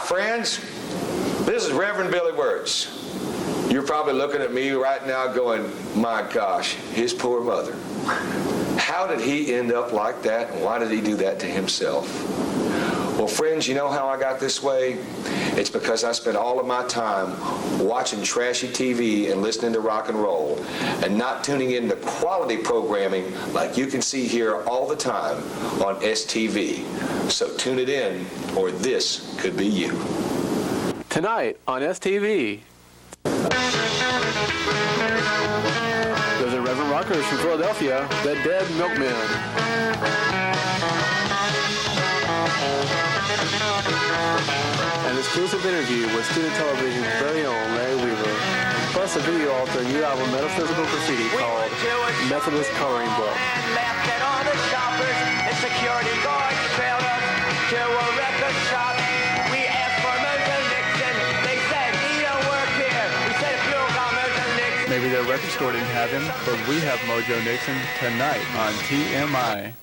Friends, this is Rev Billy Wirtz. You're probably looking at me right now going, my gosh, his poor mother. How did he end up like that, and why did he do that to himself? Well, friends, you know how I got this way? It's because I spent all of my time watching trashy TV and listening to rock and roll and not tuning in to quality programming like you can see here all the time on STV. So tune it in, or this could be you. Tonight on STV, those are Reverend Rockers from Philadelphia, the Dead Milkmen. An exclusive interview with student television's very own Larry Weaver, plus a video alter new album Metaphysical Graffiti called Methodist Coloring Book. Laughed at all the shoppers and security guards trailed us to a record shop. We asked for Mojo Nixon. They said he don't work here. We said if you don't got Mojo Nixon. Maybe their record store didn't have him, but we have Mojo Nixon tonight on TMI.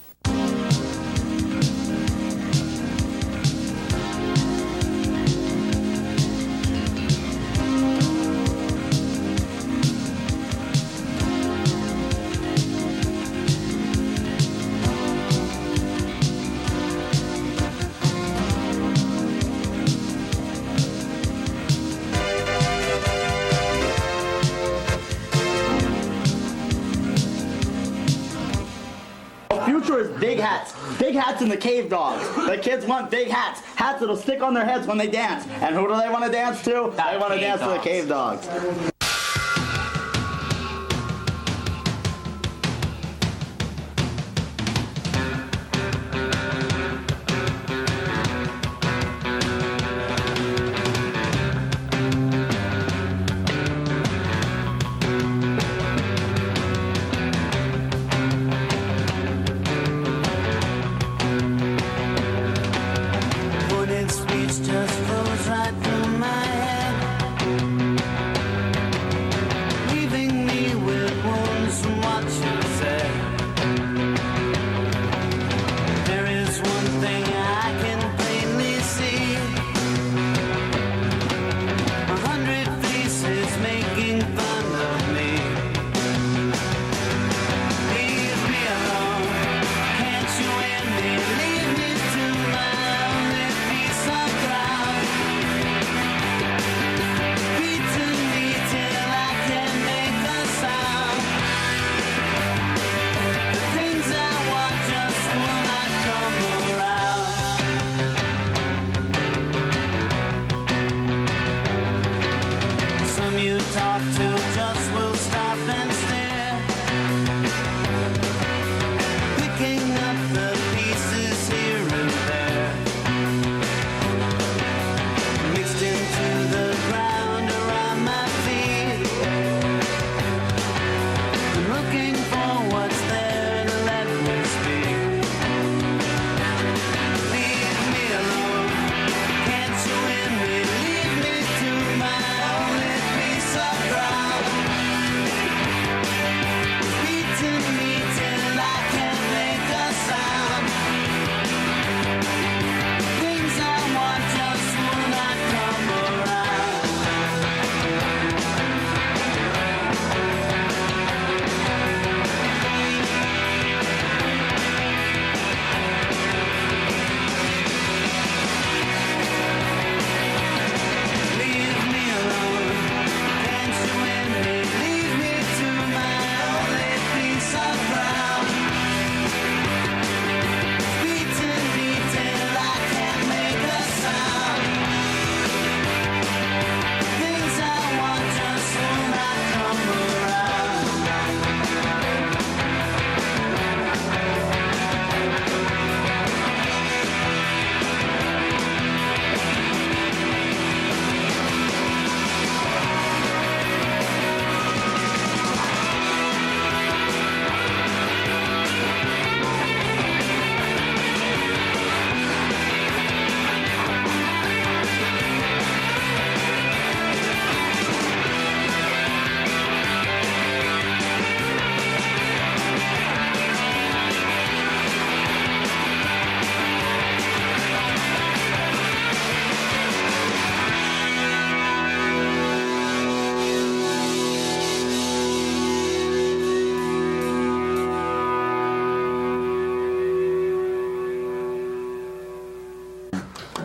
Future is big hats. Big hats in the cave dogs. The kids want big hats. Hats that'll stick on their heads when they dance. And who do they want to dance to? They want to dance to the cave dogs. Just flows right through my head.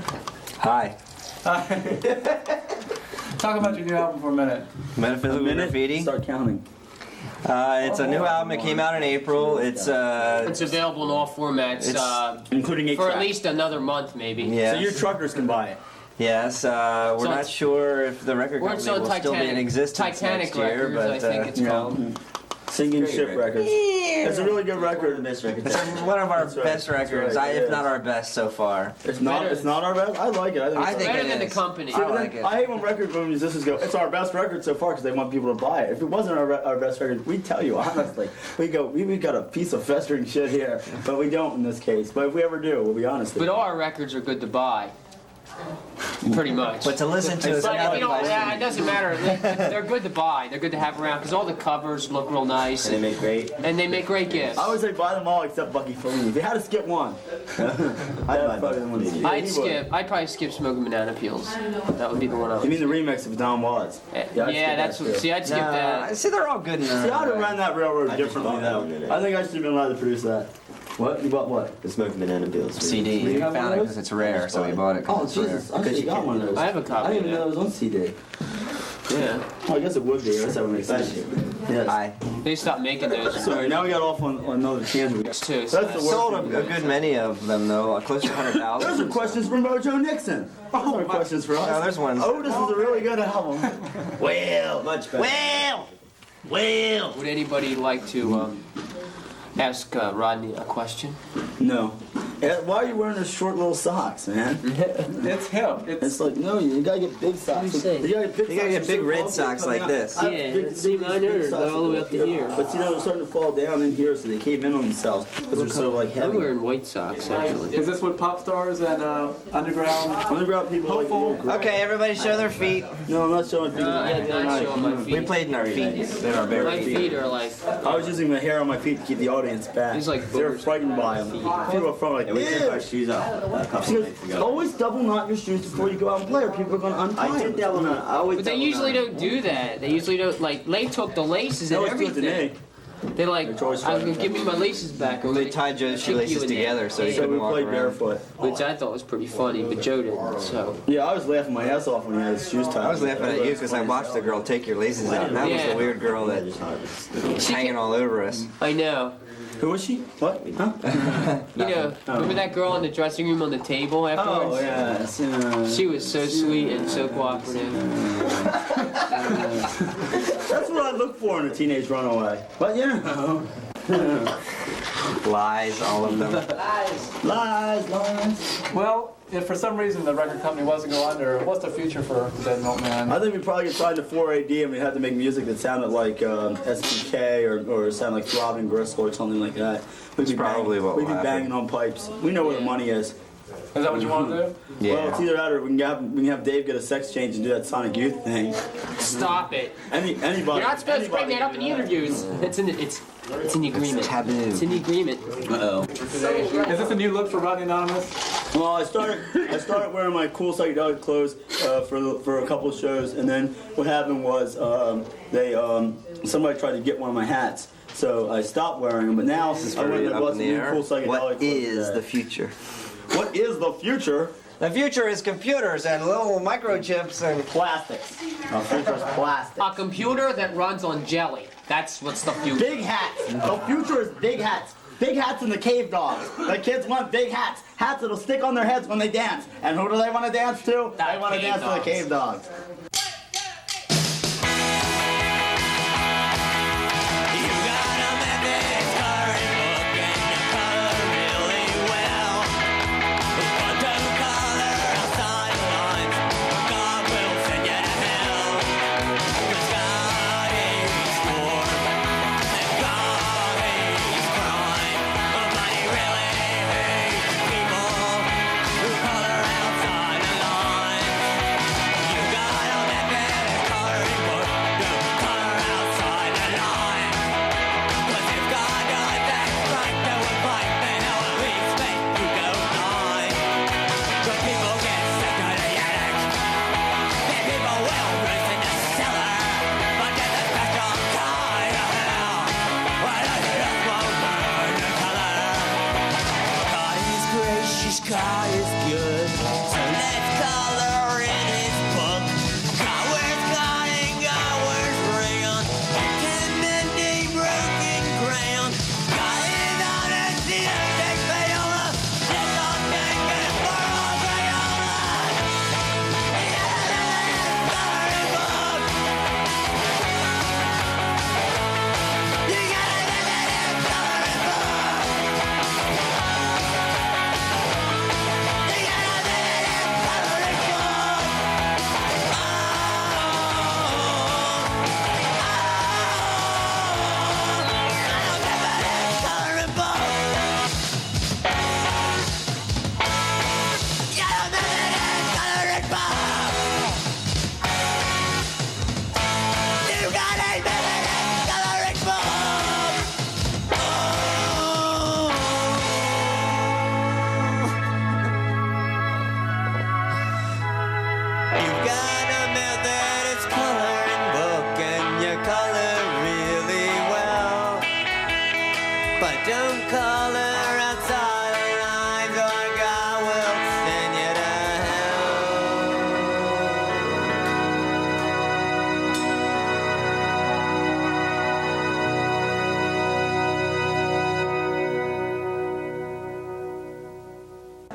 Hi. Talk about your new album for a minute. Metaphysical Graffiti. Start counting. It's a new album. It came out in April. It's available in all formats, including 8 for tracks. at least another month, maybe. Yes. So your truckers can buy it. Yes. We're not sure if the record company will still be in existence Titanic next year, Records, but I think it's called. Sinking Ship Records. It's a really good record. it's one of our best records, if not our best so far. It's not our best. I like it. I think Better it than the is. company. I like it. I hate when record musicians go, "It's our best record so far," because they want people to buy it. If it wasn't our best record, we'd tell you honestly. We got a piece of festering shit here, but we don't in this case. But if we ever do, we'll be honest. But all our records are good to buy. Pretty much. But to listen to is But another you know, question. it doesn't matter. They're good to buy. They're good to have around because all the covers look real nice. And they make great. And they make great gifts. I would say buy them all except Bucky Fellini. If you had to skip one, I'd probably skip Smoking Banana Peels. That would be the one I would. You mean the remix of Don Was? Yeah, that's what. See, I'd skip that. See, they're all good enough. See, I'd have ran that railroad differently though. I think I should have been allowed to produce that. What? You bought what? The Smoking Banana Peels. CD. You We have found one it of because those? it's rare, so we bought it Oh because it's rare. Jesus! I should have got one of those. I have a copy I didn't even of know it was on CD. Yeah. Oh, I guess it would be. That's how it makes sense. Yes. Hi. They stopped making those. Sorry, now we got off on another tangent. Too. That's the worst. Sold a good many of them, though. Close to 100,000. Those are questions from Mojo Nixon. Those are questions for us. No, there's one. Oh, this is a really good album. Well, Much better. well. Would anybody like to ask Rodney a question? No. Why are you wearing those short little socks, man? It's hip. It's like, no, you gotta get big socks. say? You gotta get big red socks like this. See, mine are all the way up to here. But see, now they're starting to fall down in here, so they cave in on themselves because they're so like I'm heavy. wearing white socks actually. Is this what pop stars and underground? Underground people like Okay, everybody show their feet. No, I'm not showing people. I'm not showing my We feet. played in our feet. In our bare My feet. feet are like. I was using the hair on my feet to keep the audience back. He's like They're boogers. frightened by them. People are from like, We took our ew. shoes off a couple She nights goes, ago. always double knot your shoes before you go out and play, or people are going to untie I did them. double knot. I always But they double usually knot. don't do that. They usually don't like. They took the laces They and always do it to everything. me. They're like, It's always I'm gonna fun. give me my laces back. Or They tied Joe's kick you shoelaces in the- together so he Yeah. So we couldn't walk played around. barefoot. Which I thought was pretty funny, but Joe didn't. So Yeah, I was laughing my ass off when he had his shoes tied. I was laughing at you because I watched the girl take your laces out. And that was Yeah. the weird girl that was hanging all over us. I know. Who was she? What? Huh? You know, remember that girl in the dressing room on the table afterwards? Oh, yes. She was so sweet and so cooperative. That's what I look for in a teenage runaway. But you know. Lies, all of them. Lies. Well, if for some reason the record company was to go under, what's the future for Dead Milkman? I think we probably get signed to 4AD and we had to make music that sounded like STK or sounded like Throbbing Gristle or something like that. We'd probably what We'd will be happen. banging on pipes. We know where the money is. Is that what you want to do? Well, it's Yeah. either that or we can have Dave get a sex change and do that Sonic Youth thing. Stop it. Anybody. You're not supposed to bring that up in the interviews. It's in the agreement. taboo. It's in the agreement. Uh-oh. Is this a new look for Rodney Anonymous? Well, I started wearing my cool psychedelic clothes for a couple of shows, and then what happened was somebody tried to get one of my hats, so I stopped wearing them. But now I went Up bought in some the new air. cool psychedelic What clothes is today. the future? What is the future? The future is computers and little microchips and Plastics. The future is plastic. A computer that runs on jelly. That's what's the future. Big hats. The future is big hats. Big hats and the cave dogs. The kids want big hats. Hats that'll stick on their heads when they dance. And who do they want to dance to? They want to cave dance to the dogs. cave dogs. God is good.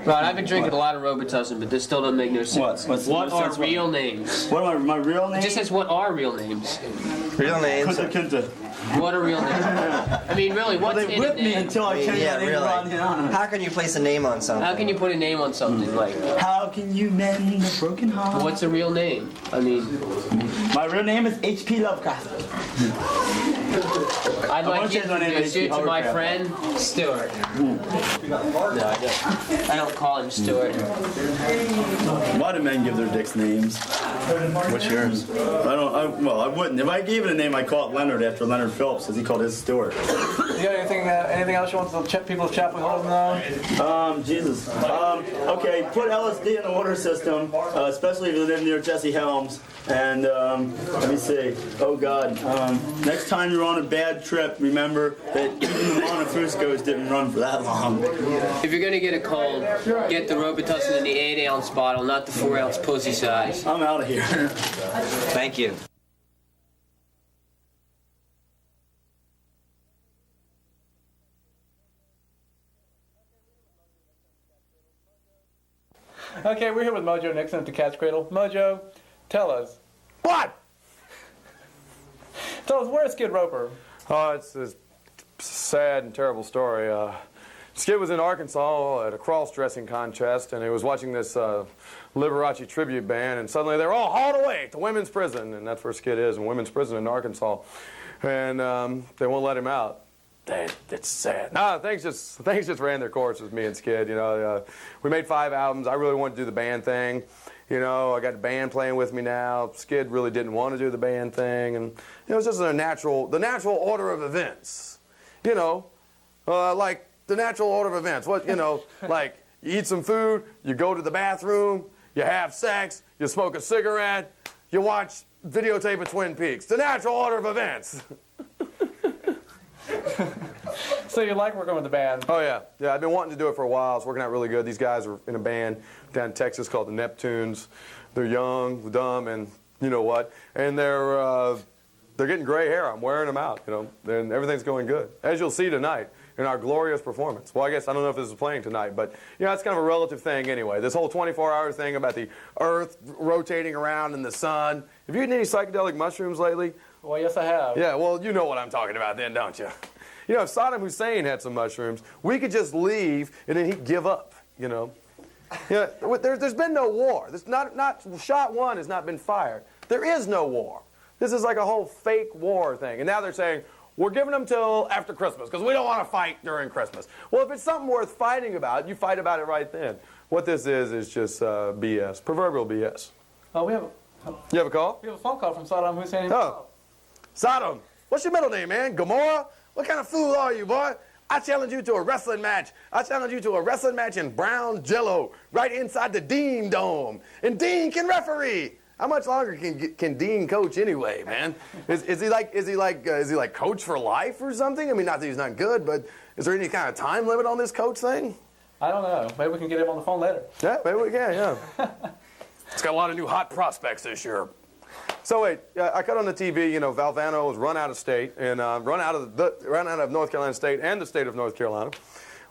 Right, I've been drinking a lot of Robitussin, but this still doesn't make no sense. What are real names? What are my real names? It just says what are real names. Real names. What are real names? I mean, really, what's in a whipped me name? until I changed my name around here. How can you place a name on something? How can you put a name on something like? How can you mend a broken heart? What's a real name? I mean, my real name is H.P. Lovecraft. I'd like you change my name to to introduce to my Lovecraft. friend Stuart. No, I don't. I don't call him Stuart. Why do men give their dicks names? What's yours? Well, I wouldn't. If I gave it a name, I'd call it Leonard after Leonard Phillips, because he called his Stewart. You got anything else you want the people of Chapel Hill to know? Jesus. Okay, put LSD in the water system, especially if you live near Jesse Helms. And let me see. Oh God. Next time you're on a bad trip, remember that even the Monofuscos didn't run for that long. If you're gonna get a cold, get the Robitussin in the 8-ounce bottle, not the 4-ounce pussy size. I'm out of here. Thank you. Okay, we're here with Mojo Nixon at the Cat's Cradle. Mojo, tell us. What? Tell us, where's Skid Roper? Oh, it's a sad and terrible story. Skid was in Arkansas at a cross-dressing contest, and he was watching this Liberace tribute band, and suddenly they were all hauled away to women's prison, and that's where Skid is, in women's prison in Arkansas. And they won't let him out. It's sad. No, things just ran their course with me and Skid. You know, we made 5 albums. I really wanted to do the band thing. You know, I got the band playing with me now. Skid really didn't want to do the band thing, and it was just the natural order of events. You know, like the natural order of events. What, you know, like you eat some food, you go to the bathroom, you have sex, you smoke a cigarette, you watch videotape of Twin Peaks. The natural order of events. So you like working with the band? Oh, yeah. Yeah, I've been wanting to do it for a while. It's working out really good. These guys are in a band down in Texas called the Neptunes. They're young, dumb, and you know what? And they're getting gray hair. I'm wearing them out, you know, and everything's going good. As you'll see tonight in our glorious performance. Well, I guess I don't know if this is playing tonight, but, you know, it's kind of a relative thing anyway. This whole 24-hour thing about the Earth rotating around in the sun. Have you eaten any psychedelic mushrooms lately? Well, yes, I have. Yeah, well, you know what I'm talking about then, don't you? You know, if Saddam Hussein had some mushrooms, we could just leave and then he'd give up, you know. Yeah, there's been no war. Shot one has not been fired. There is no war. This is like a whole fake war thing. And now they're saying, we're giving them till after Christmas because we don't want to fight during Christmas. Well, if it's something worth fighting about, you fight about it right then. What this is just BS, proverbial BS. Oh, You have a call? we have a phone call from Saddam Hussein. Oh, Saddam, what's your middle name, man? Gomorrah? What kind of fool are you, boy? I challenge you to a wrestling match. I challenge you to a wrestling match in brown jello right inside the Dean Dome. And Dean can referee. How much longer can Dean coach anyway, man? Is he like coach for life or something? I mean, not that he's not good, but is there any kind of time limit on this coach thing? I don't know. Maybe we can get him on the phone later. Yeah, maybe we can, yeah. It's got a lot of new hot prospects this year. So wait, I cut on the TV. You know, Valvano was run out of state and run out of North Carolina State and the state of North Carolina.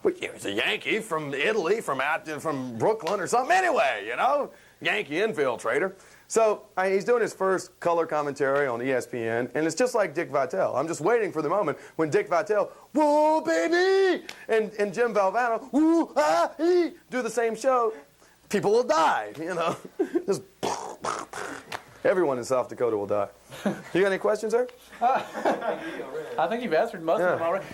But he was a Yankee from Italy, from Brooklyn or something. Anyway, you know, Yankee infiltrator. So he's doing his first color commentary on ESPN, and it's just like Dick Vitale. I'm just waiting for the moment when Dick Vitale, whoa, baby, and Jim Valvano, woo, ah, ee, do the same show. People will die, you know. Just everyone in South Dakota will die. You got any questions there? I think you've answered most of them already.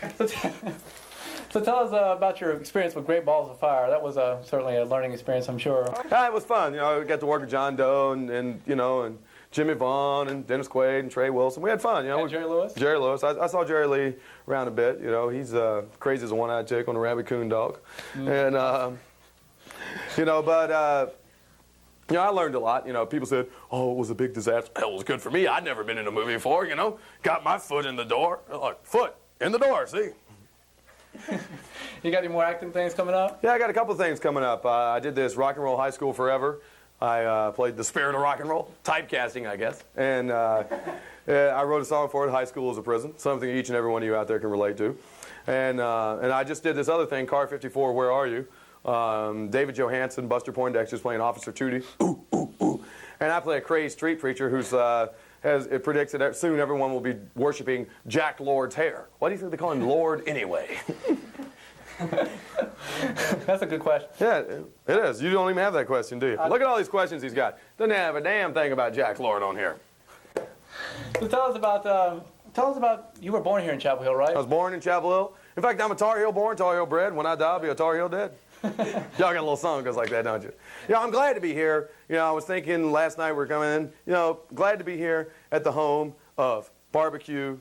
So tell us about your experience with Great Balls of Fire. That was certainly a learning experience, I'm sure. It was fun. You know, I got to work with John Doe and you know, and Jimmy Vaughn and Dennis Quaid and Trey Wilson. We had fun. You know, and Jerry Lewis? Jerry Lewis. I saw Jerry Lee around a bit. You know, he's crazy as a one-eyed chick on a rabbit coon dog. And, you know, but... you know, I learned a lot. You know, people said, oh, it was a big disaster. Hell, it was good for me. I'd never been in a movie before, you know. Got my foot in the door. Foot in the door, see? You got any more acting things coming up? Yeah, I got a couple things coming up. I did this Rock and Roll High School Forever. I played the spirit of rock and roll. Typecasting, I guess. And I wrote a song for it, High School is a Prison. Something each and every one of you out there can relate to. And I just did this other thing, Car 54, Where Are You? David Johansen, Buster Poindexter's playing Officer Tootie. Ooh, ooh, ooh. And I play a crazed street preacher who's it predicts that soon everyone will be worshiping Jack Lord's hair. Why do you think they call him Lord anyway? That's a good question. Yeah, it is. You don't even have that question, do you? Look at all these questions he's got. Doesn't have a damn thing about Jack Lord on here. So tell us about, you were born here in Chapel Hill, right? I was born in Chapel Hill. In fact, I'm a Tar Heel born, Tar Heel bred. When I die, I'll be a Tar Heel dead. Y'all got a little song that goes like that, don't you? Yeah, I'm glad to be here. You know, I was thinking last night we're coming in, you know, glad to be here at the home of barbecue,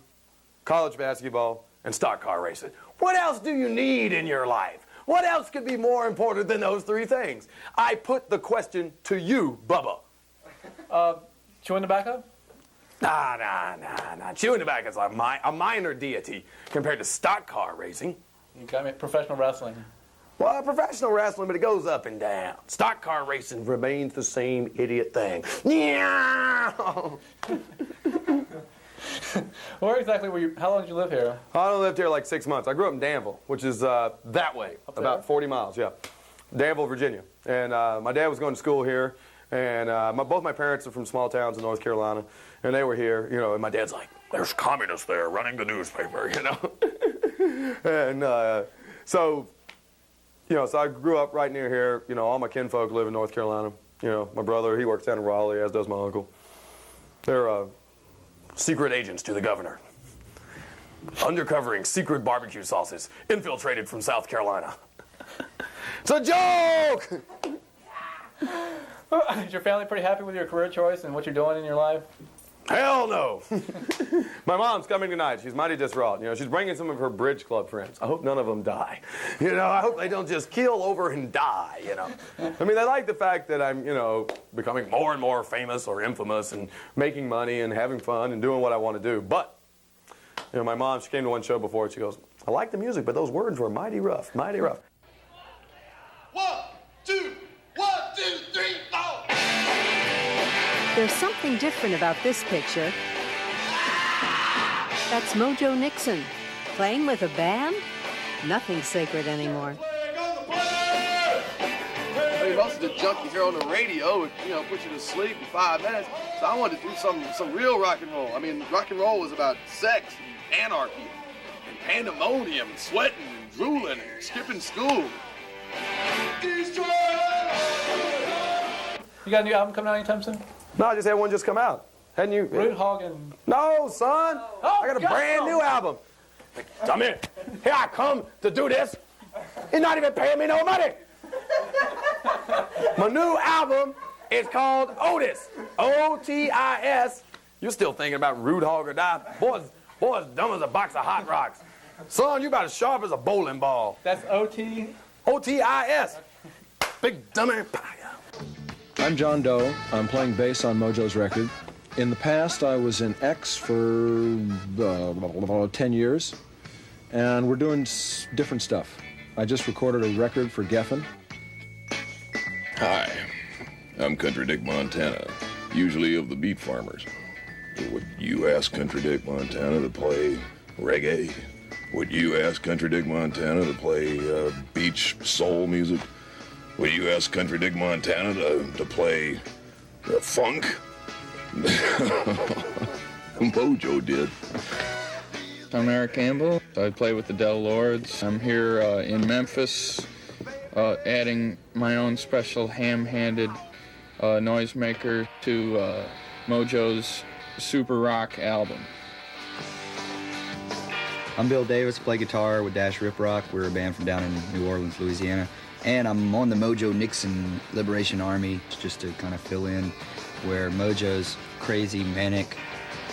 college basketball, and stock car racing. What else do you need in your life? What else could be more important than those three things? I put the question to you, Bubba. Chewing tobacco? Nah. Chewing tobacco is a minor deity compared to stock car racing. You got me. Professional wrestling. Well, professional wrestling, but it goes up and down. Stock car racing remains the same idiot thing. Yeah. Where exactly were you? How long did you live here? I only lived here like 6 months. I grew up in Danville, which is that way, about 40 miles, yeah. Danville, Virginia. And my dad was going to school here, and both my parents are from small towns in North Carolina, and they were here, you know, and my dad's like, there's communists there running the newspaper, you know. And so I grew up right near here. You know, all my kinfolk live in North Carolina. You know, my brother, he works down in Raleigh, as does my uncle. They're secret agents to the governor. Undercovering secret barbecue sauces infiltrated from South Carolina. It's a joke! Is your family pretty happy with your career choice and what you're doing in your life? Hell no! My mom's coming tonight. She's mighty distraught. You know, she's bringing some of her bridge club friends. I hope none of them die. You know, I hope they don't just keel over and die, you know. I mean, they like the fact that I'm, you know, becoming more and more famous or infamous and making money and having fun and doing what I want to do. But, you know, my mom, she came to one show before and she goes, I like the music, but those words were mighty rough, mighty rough. 1, 2, 1, 2, 3, 4. There's something different about this picture. That's Mojo Nixon. Playing with a band? Nothing's sacred anymore. Most of the junk you hear on the radio would, you know, put you to sleep in 5 minutes. So I wanted to do some real rock and roll. I mean, rock and roll was about sex and anarchy and pandemonium and sweating and drooling and skipping school. You got a new album coming out anytime soon? No, I just had one just come out. Hadn't you? Root Hog and... No, son. I got a brand new album. Come in. Here I come to do this. He's not even paying me no money. My new album is called Otis. O-T-I-S. You're still thinking about Root Hog or Die. Boy's dumb as a box of hot rocks. Son, you about as sharp as a bowling ball. That's O-T? O-T-I-S. Big dummy. I'm John Doe. I'm playing bass on Mojo's record. In the past, I was in X for 10 years, and we're doing different stuff. I just recorded a record for Geffen. Hi, I'm Country Dick Montana, usually of the Beat Farmers. Would you ask Country Dick Montana to play reggae? Would you ask Country Dick Montana to play beach soul music? Would you ask Country Dick Montana to play funk? Mojo did. I'm Eric Campbell. I play with the Del Lords. I'm here in Memphis, adding my own special ham-handed noisemaker to Mojo's Super Rock album. I'm Bill Davis, play guitar with Dash Rip Rock. We're a band from down in New Orleans, Louisiana. And I'm on the Mojo Nixon Liberation Army, just to kind of fill in where Mojo's crazy, manic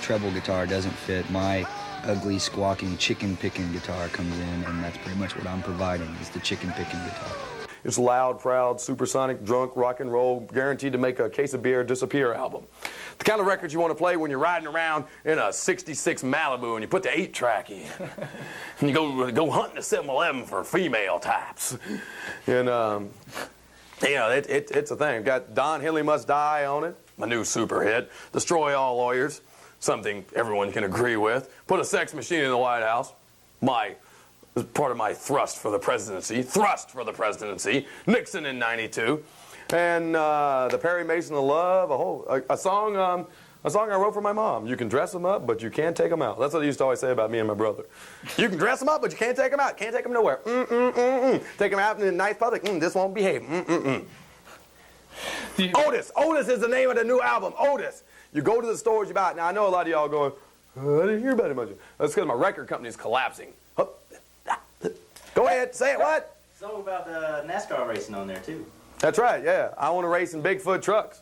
treble guitar doesn't fit. My ugly, squawking, chicken-picking guitar comes in, and that's pretty much what I'm providing, is the chicken-picking guitar. It's loud, proud, supersonic, drunk, rock and roll, guaranteed to make a case of beer disappear album. The kind of record you want to play when you're riding around in a 66 Malibu and you put the 8-track in. And you go hunting a 7-Eleven for female types. And, you know, it's a thing. Got Don Henley Must Die on it, my new super hit. Destroy All Lawyers, something everyone can agree with. Put a sex machine in the White House, my This is part of my thrust for the presidency. Nixon in '92. And the Perry Mason of Love, a song I wrote for my mom. You can dress them up, but you can't take them out. That's what they used to always say about me and my brother. You can dress them up, but you can't take them out. Can't take them nowhere. Take them out in a nice public. This won't behave. Otis. Otis is the name of the new album. Otis. You go to the stores, you buy it. Now, I know a lot of y'all going, I didn't hear about it much. That's because my record company is collapsing. Go ahead. Say it. What? So about the NASCAR racing on there, too. That's right, yeah. I want to race in Bigfoot trucks.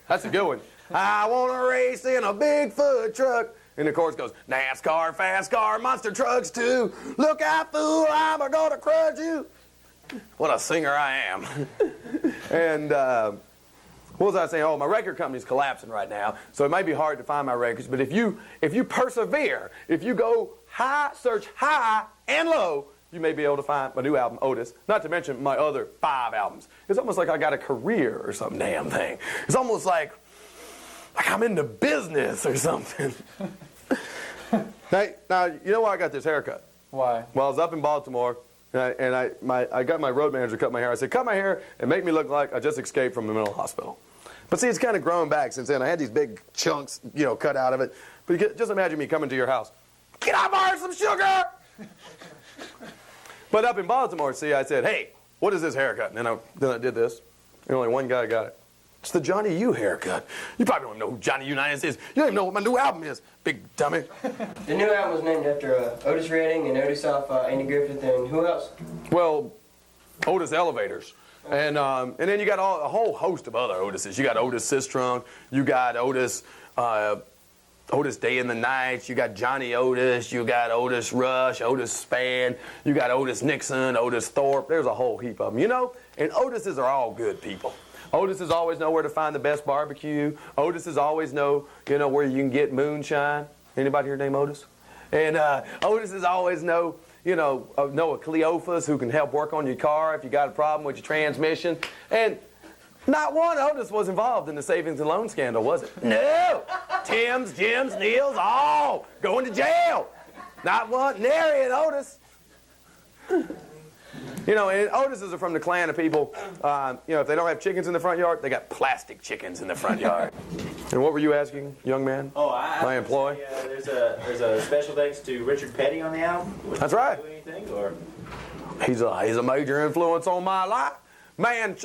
That's a good one. I want to race in a Bigfoot truck. And the chorus goes, NASCAR, fast car, monster trucks too. Look out, fool, I'm going to crud you. What a singer I am. And what was I saying? Oh, my record company's collapsing right now, so it might be hard to find my records. But if you persevere, if you go high, search high and low, you may be able to find my new album, Otis, not to mention my other 5 albums. It's almost like I got a career or some damn thing. It's almost like I'm in the business or something. Now, you know why I got this haircut? Why? Well, I was up in Baltimore, and I got my road manager to cut my hair. I said, cut my hair and make me look like I just escaped from the mental hospital. But see, it's kind of grown back since then. I had these big chunks, cut out of it. But just imagine me coming to your house. Can I borrow some sugar? But up in Baltimore, see, I said, hey, what is this haircut? And then I did this, and only one guy got it. It's the Johnny U haircut. You probably don't even know who Johnny Unitas is. You don't even know what my new album is, big dummy. The new album was named after Otis Redding and Otis off Andy Griffith, and who else? Well, Otis Elevators. And then you got a whole host of other Otises. You got Otis Sistrunk. You got Otis Day and the Nights. You got Johnny Otis. You got Otis Rush, Otis Spann. You got Otis Nixon, Otis Thorpe. There's a whole heap of them, And Otises are all good people. Otises always know where to find the best barbecue. Otises always know, where you can get moonshine. Anybody here named Otis? And Otises always know, know a Cleophas who can help work on your car if you got a problem with your transmission. And not one Otis was involved in the savings and loan scandal, was it? No. Tim's, Jim's, Neil's, all going to jail. Not one, nary an Otis. And Otises are from the clan of people, if they don't have chickens in the front yard, they got plastic chickens in the front yard. And what were you asking, young man? Oh, my employee? There's a special thanks to Richard Petty on the album. That's right. Do anything, or? He's a major influence on my life. Man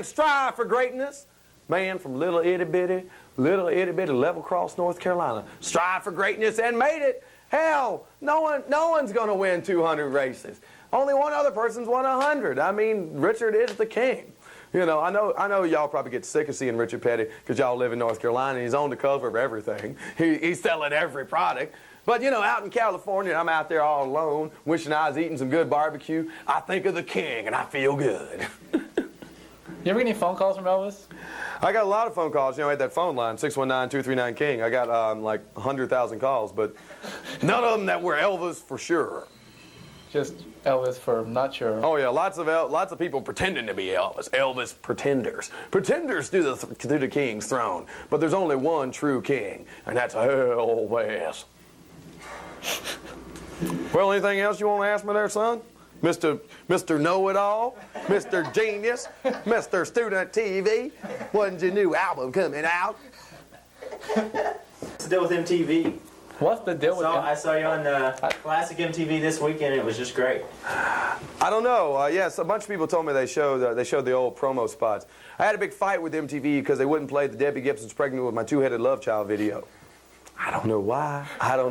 strive for greatness. Man from little itty bitty Level Cross, North Carolina. Strive for greatness and made it. Hell, no one's going to win 200 races. Only one other person's won 100. I mean, Richard is the king. I know y'all probably get sick of seeing Richard Petty because y'all live in North Carolina and he's on the cover of everything. He's selling every product. But, out in California, I'm out there all alone, wishing I was eating some good barbecue. I think of the king and I feel good. You ever get any phone calls from Elvis? I got a lot of phone calls. I had that phone line, 619-239-KING. I got like 100,000 calls, but none of them that were Elvis for sure. Just Elvis for not sure. Oh yeah, lots of people pretending to be Elvis. Elvis pretenders. Pretenders to the king's throne. But there's only one true king, and that's Elvis. Well, anything else you want to ask me there, son? Mr. Know-It-All, Mr. Genius, Mr. Student TV. When's your new album coming out? What's the deal with MTV? What's the deal with that? I saw you on Classic MTV this weekend. It was just great. I don't know. Yes, a bunch of people told me they showed the old promo spots. I had a big fight with MTV because they wouldn't play the Debbie Gibson's Pregnant with My Two-Headed Love Child video. I don't know why.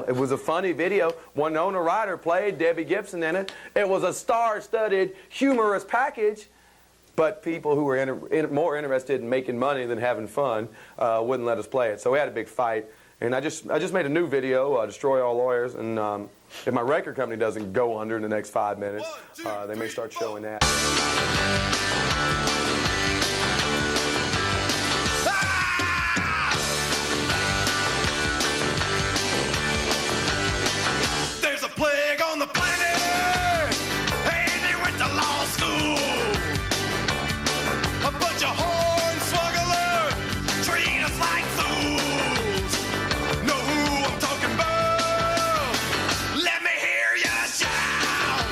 It was a funny video. Winona Ryder played Debbie Gibson in it. It was a star-studded, humorous package. But people who were more interested in making money than having fun wouldn't let us play it. So we had a big fight. And I just made a new video, Destroy All Lawyers, and if my record company doesn't go under in the next 5 minutes, they may start showing that. There's a plague on the planet, and they went to law school. A bunch of hornswogglers treat us like fools. Know who I'm talking about? Let me hear you shout.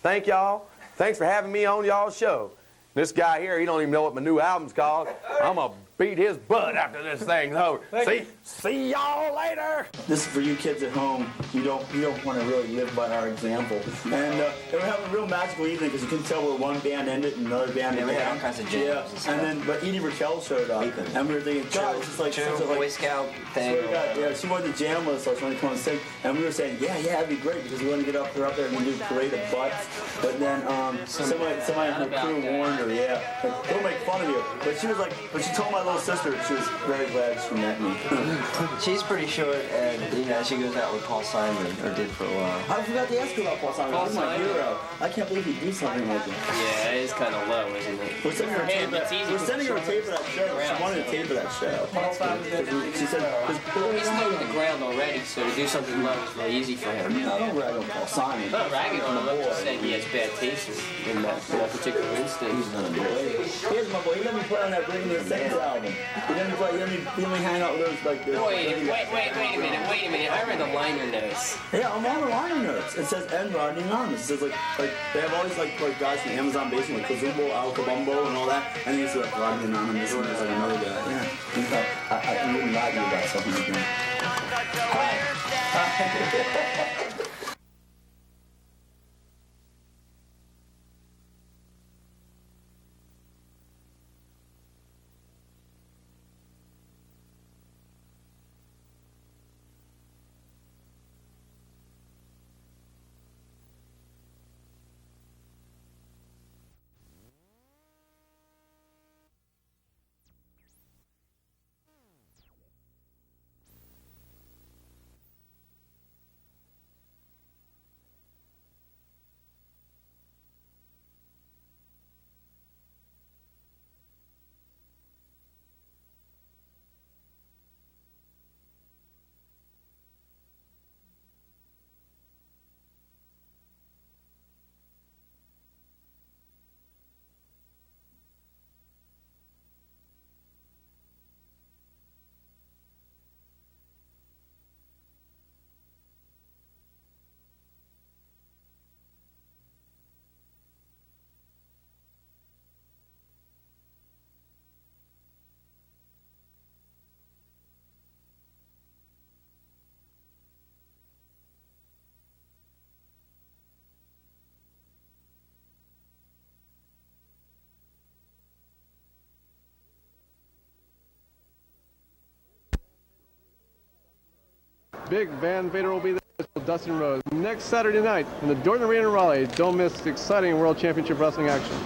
Thank y'all. Thanks for having me on y'all's show. This guy here, he don't even know what my new album's called. I'm going to beat his butt after this thing's over. See y'all later. This is for you kids at home. You don't want to really live by our example. And they were having a real magical evening because you couldn't tell where one band ended and another band began. We had all kinds of jams. Yeah, and then but Edie Raquel showed up, and we were thinking, God, this is like such a Boy Scout thing. Yeah, she wanted to jam with us. So she wanted to come and sing, and we were saying, yeah, that'd be great because we want to get up there and do parade of butts. But then somebody in her crew warned her, like, don't make fun of you. But she was like, but she told my little sister she was very glad she met me. She's pretty short, and she goes out with Paul Simon, or did for a while. I forgot to ask you about Paul Simon. He's my hero. I can't believe he'd do something like that. Yeah, it is kind of low, isn't it? We're sending her a tape of that show. She wanted a tape of that show. She said, he's low to the ground already, so to do something low is really easy for him. No, don't rag on Paul Simon. Not ragging on him, I'm just saying he has bad taste in that particular instance. He's not a boy. Here's my boy. He let me play on that Bringing the Saints album. He let me hang out with those like this. Wait a minute. I read the liner notes. Yeah, I'm on the liner notes. It says N. Rodney Anonymous. It says like they have all these like guys from Amazon Basin like Kazumbo, Al Kabumbo, and all that, and then it's like Rodney Anonymous, and there's like another guy. Yeah, I wouldn't lie to you about something like that. Hi. Big Van Vader will be there with Dustin Rhodes next Saturday night in the Dorton Arena in Raleigh. Don't miss the exciting World Championship Wrestling action.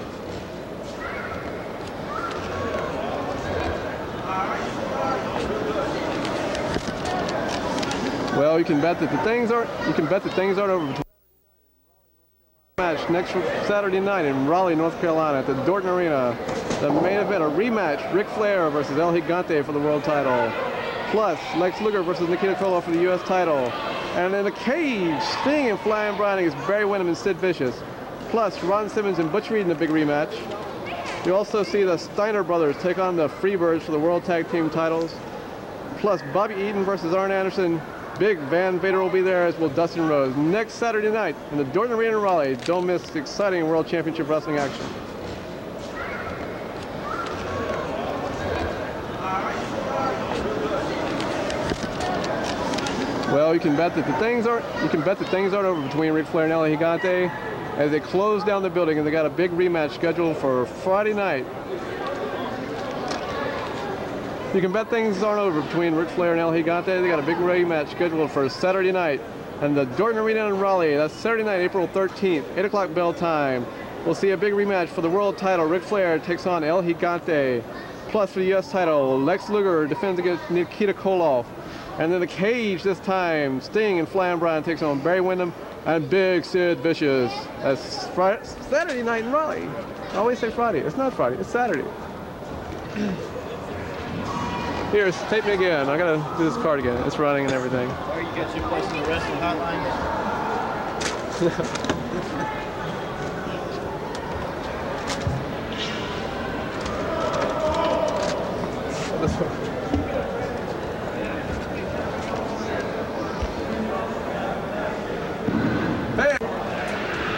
Well, you can bet that things aren't over between match next Saturday night in Raleigh, North Carolina at the Dorton Arena. The main event, a rematch, Ric Flair versus El Gigante for the world title. Plus, Lex Luger versus Nikita Koloff for the U.S. title. And in the cage, Sting and Flying Brian against Barry Windham and Sid Vicious. Plus, Ron Simmons and Butch Reed in a big rematch. You also see the Steiner brothers take on the Freebirds for the World Tag Team titles. Plus, Bobby Eaton versus Arn Anderson. Big Van Vader will be there, as will Dustin Rhodes next Saturday night in the Dorton Arena in Raleigh. Don't miss the exciting World Championship Wrestling action. Well, you can bet that things aren't over between Ric Flair and El Gigante as they close down the building, and they got a big rematch scheduled for Friday night. You can bet things aren't over between Ric Flair and El Gigante. They got a big rematch scheduled for Saturday night and the Dorton Arena in Raleigh. That's Saturday night, April 13th, 8 o'clock bell time. We'll see a big rematch for the world title. Ric Flair takes on El Gigante. Plus, for the U.S. title, Lex Luger defends against Nikita Koloff. And in the cage this time, Sting and Flying Brian takes on Barry Windham and Big Sid Vicious. That's Saturday night in Raleigh. I always say Friday. It's not Friday. It's Saturday. Here, tape me again. I gotta do this card again. It's running and everything. Or you got your place in the wrestling hotline?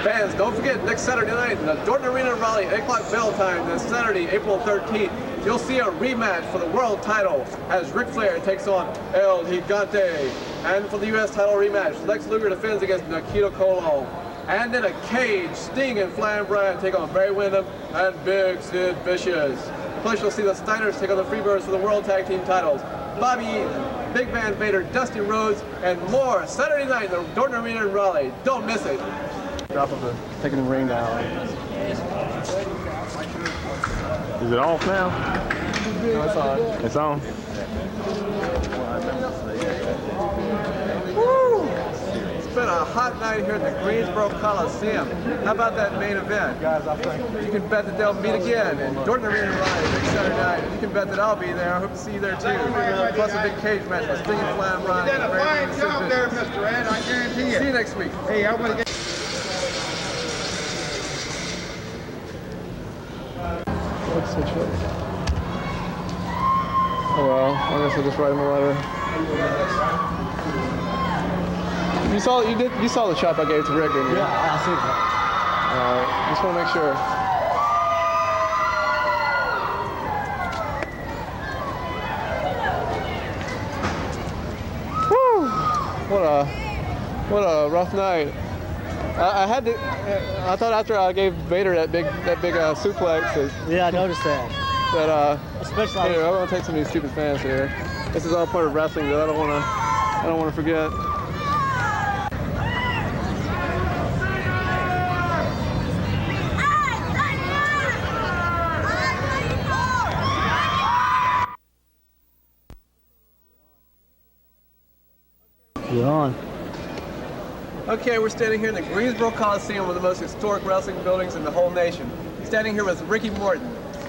Fans, don't forget next Saturday night in the Dorton Arena in Raleigh, 8 o'clock bell time, then Saturday, April 13th, you'll see a rematch for the world title as Ric Flair takes on El Gigante. And for the U.S. title rematch, Lex Luger defends against Nikita Koloff. And in a cage, Sting and Flying Brian take on Barry Windham and Big Sid Vicious. Plus, you'll see the Steiners take on the Freebirds for the World Tag Team titles. Bobby Eaton, Big Van Vader, Dusty Rhodes, and more Saturday night in the Dorton Arena in Raleigh. Don't miss it. Drop of the taking the ring down. Is it off now? No, it's on. It's on. Woo! It's been a hot night here at the Greensboro Coliseum. How about that main event? You can bet that they'll meet again in Dorton Arena in Raleigh next Saturday night. And you can bet that I'll be there. I hope to see you there too. Plus a big cage match with Sting and Flying Brian. You did a fine job there, Mr. Ed. I guarantee you. See you next week. Hey, I want to get. What's the choice? Oh well, I guess I'll just write him a letter. You saw the chop I gave to Rick, didn't you? Yeah, I see that. Alright, just want to make sure. Woo! What a rough night. I thought after I gave Vader that big suplex. Yeah, I noticed that. Especially. Anyway, I want to take some of these stupid fans here. This is all part of wrestling that I don't want to forget. You're on. Okay, we're standing here in the Greensboro Coliseum, one of the most historic wrestling buildings in the whole nation. Standing here with Ricky Morton,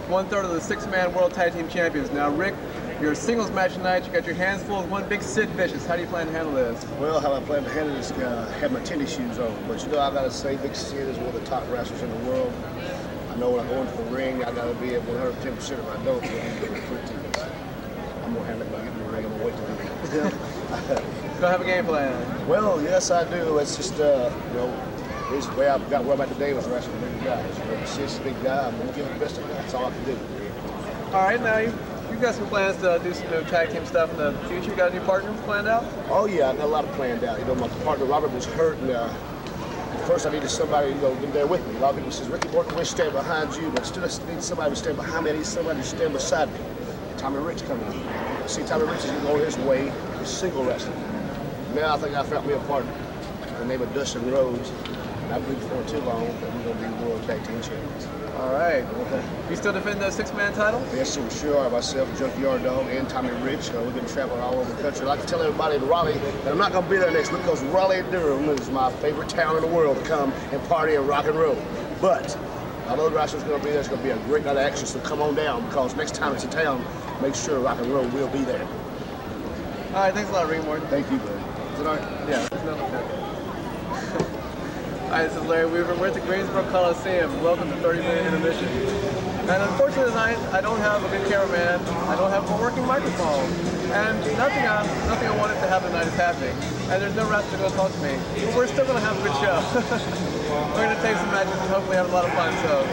1/3 of the 6-man World Tag Team Champions. Now, Rick, your singles match tonight, you got your hands full with one big Sid Vicious. How do you plan to handle this? Well, how I plan to handle this guy, I have my tennis shoes on. But you know, I gotta say, Big Sid is one of the top wrestlers in the world. I know when I go into the ring, I gotta be at 110%. If I don't, I'm gonna handle it when I get in the ring. I'm gonna wait till the ring. Do I have a game plan? Well, yes, I do. It's just, you know, this way I got where I'm at today was wrestling big guys. You know, Sid's a big guy. I'm gonna give him the best of it. That's all I can do. All right, now you've got some plans to do some new tag team stuff in the future. You got a new partner planned out? Oh yeah, I got a lot of planned out. You know, my partner Robert was hurt, and first I needed somebody, you know, been there with me. A lot of people says, Ricky Morton, we'll stand behind you, but still I need somebody to stand behind me. I need somebody to stand beside me. Tommy Rich coming in. See, Tommy Rich is on his way to single wrestling. Now I think I found me a partner. The name of Dustin Rhodes. And I believe before too long that we're going to be World Tag Team Champions. All right. Okay. You still defend the 6-man title? Yes, sir, we sure are. Myself, Junkyard Dog, and Tommy Rich. We've been traveling all over the country. I'd like to tell everybody in Raleigh that I'm not going to be there next week because Raleigh, Durham is my favorite town in the world to come and party and rock and roll. But although the wrestlers going to be there, it's going to be a great night of action, so come on down because next time it's in town, make sure rock and roll will be there. All right, thanks a lot, Ricky Morton. Thank you, buddy. Is it all right? Yeah, there's nothing there. Hi, this is Larry Weaver. We're at the Greensboro Coliseum. Welcome to 30-minute intermission. And unfortunately tonight, I don't have a good cameraman. I don't have a working microphone. And nothing I wanted to happen tonight is happening. And there's no wrestler going to talk to me. But we're still going to have a good show. We're going to take some matches and hopefully have a lot of fun, so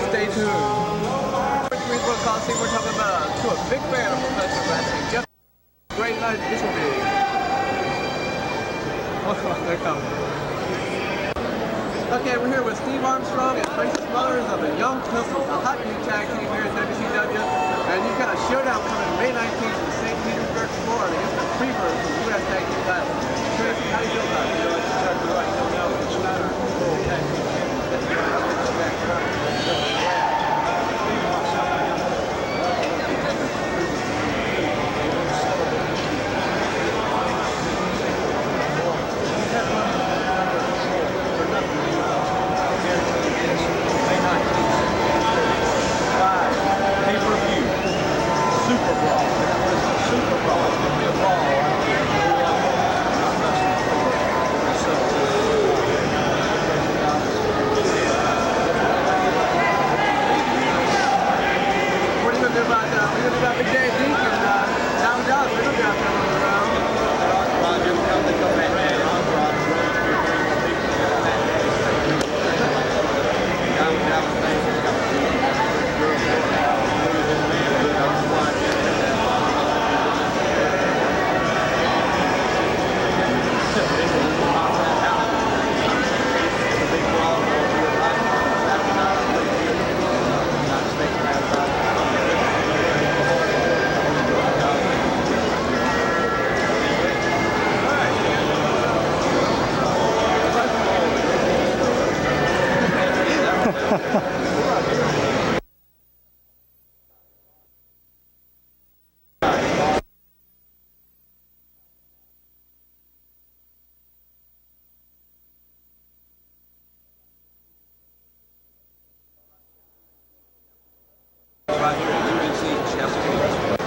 stay tuned. At the Greensboro Coliseum, we're talking about a big fan of professional wrestling. Jeff, great night this will be. They're coming. Okay, we're here with Steve Armstrong and Princess Mothers of the Young Pistols, a hot new tag team here at WCW. And you've got a showdown coming May 19th in St. Petersburg, Florida against the Freebirds for the U.S. Tag Team title. Tracy, how do you feel about it? You know, exactly right. You don't know the Schneider Tag Team Champions. right here at UNC Chesapeake.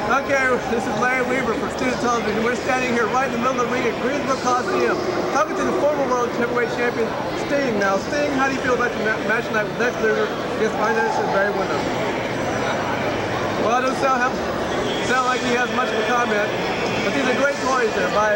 Okay, this is Larry Weaver from Student Television. We're standing here right in the middle of the ring at Greensboro Coliseum, talking to the former world heavyweight champion, Sting. Now, Sting, how do you feel about your match tonight with Lex Luger against Finance and Barry Windham? Well, it doesn't sound like he has much of a comment, but these are great toys there by